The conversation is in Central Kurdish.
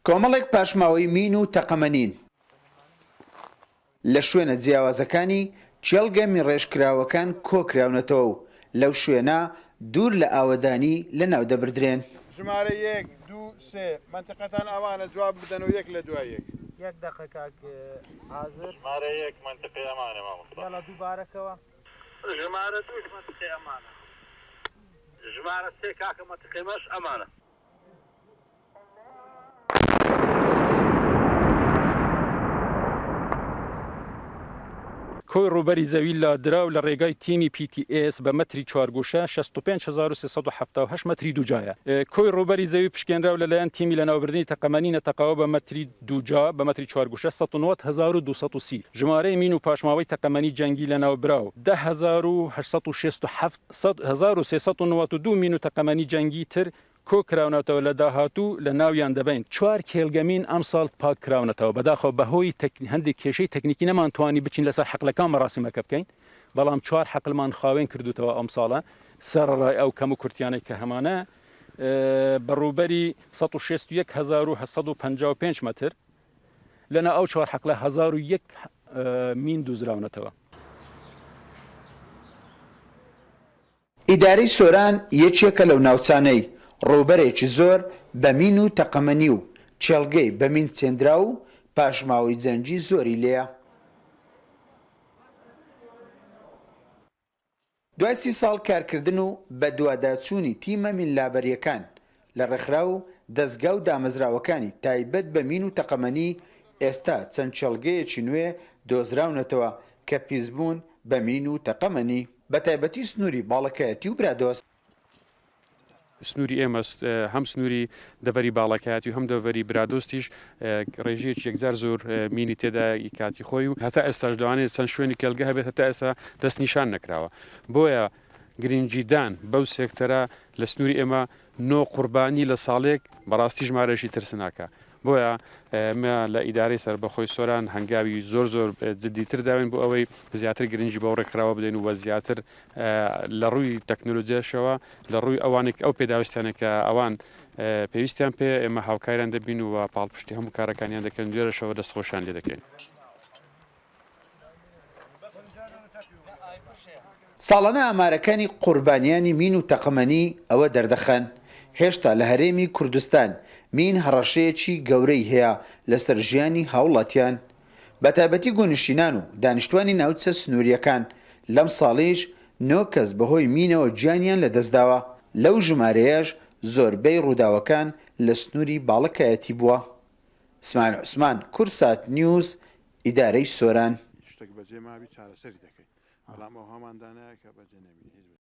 کۆمەڵێک پاشماوەی مین و تەقەمەنین لە شوێنە جیاوازەکانی چێڵگە میڕێژکراوەکان کۆکراونەتەوە و لەو شوێنە دوور لە ئاوەدانی لە ناو دەبردرێن. ژمارە 1 2 3 منتقەتان ئەوانە جواب بدەن و یەک لە دوای یەک دقیقاک حاضر. ژمارە 1 منتقەی ئەمانە مامۆستا. یاڵا دووبارەکەوە. ژمارە 2 منتقەی ئەمانە. ژمارە 3 کاکە منتقەیمەش ئەمانە. کۆی ڕووبەری زەوی لادراو لە ڕێگای تیمی PTS بە مەتری چوارگۆشە 65378 مەتری دووجایە. کۆی ڕووبەری زەوی پشکێنراو لەلایەن تیمی لە ناوبردنی تەقەمەنی نەتەقاوە بە مەتری دووجا بە مەتری چوارگۆشە 199230. ژمارەی مین و پاشماوەی تەقەمەنی جەنگی لە ناوبراو 10392 مین و تەقەمەنی جەنگی تر کۆکراونەتەوە لە داهاتوو لە ناویان دەبین. چوار کێلگەمین ئەمساڵ پاکراونەتەوە بەداخەوە بەهۆی هەندێک کێشەی تەکنیکی نەمانتوانی بچین لەسەر حەقلەکان مەراسیمەکە بکەین، بەڵام چوار حەقلمان خاوێن کردوتەوە ئەمساڵە سەرڕای ئەو کەم و کورتیانەی کە هەمانە بەڕووبەری 161755 مەتر لەنا ئەو چوار حەقلە 1001 مین دووزراونەتەوە. ئیدارەی سۆران یەکێکە لەو ناوچانەی ڕووبەرێکی زۆر بە مین و تەقەمەنی و چێڵگەی بە مین چێندرا و پاشماوەی جەنگی زۆری لێیە. دوای 30 ساڵ کارکردن و بە دوواداچوونی تیمە مینلابەریەکان لە ڕێکخراو و دەستگا و دامەزراوەکانی تایبەت بە مین و تەقەمەنی ئێستا چەند چێڵگەیەکی نوێ دۆزراونەتەوە کە پیسبوون بە مین و تەقەمەنی بە تایبەتی سنووری باڵەکایەتی و برادۆست. سنووری ئێمە هەم سنووری دەڤەری باڵەکایەتی و هەم دەڤەری برادۆستیش ڕێژەیەکی یەکجار زۆر مینی تێدا کاتی خۆی و هەتا ئێستاش دەوانێت چەند شوێنی کێلگە هەبێت هەتا ئێستا دەست نیشان نەکراوە. بۆیە گرنگجیدان بەو سێکتەرە لە سنووری ئێمە نۆ قوربانی لە ساڵێک بەڕاستی ژمارەشی ترسناکە. بۆیە ئێمە لە ئیدارەی سەربەخۆی سۆران هەنگاوی زۆر جدیتر داوین بۆ ئەوەی زیاتر گرنگی بەو ڕێکخراوە بدەین و زیاتر لە ڕووی تەکنۆلۆجیاشەوە لە ڕووی ئەوانێک ئەو پێداویستیانێکە ئەوان پێویستیان پێ ئێمە هاوکاریان دەبین و پاڵپشتی هەموو کارەکانیان دەکەن دوێرەشەوە دەستخۆشیان لێ دەکەین. ساڵانە ئامارەکانی قوربانیانی مین و تەقەمەنی ئەوە دەردەخەن هێشتا لە هەرێمی کوردستان مین هەڕەشەیەکی گەورەی هەیە لەسەر ژیانی هاوڵاتیان بە تایبەتی گۆنشینان و دانیشتوانی ناوچە سنووریەکان. لەم ساڵیش 9 کەس بەهۆی مینەوە گیانیان لەدەستداوە. لەو ژمارەیەش زۆربەی ڕووداوەکان لە سنووری باڵەکایەتی بووە. سمان عوسمان، کورسات نیوز، ئیدارەی سۆران. شتێک بەجێ ماوی چارەسەری دەکەین بەڵام ئەو هەماندانەیە کە بەجێ نەبینی.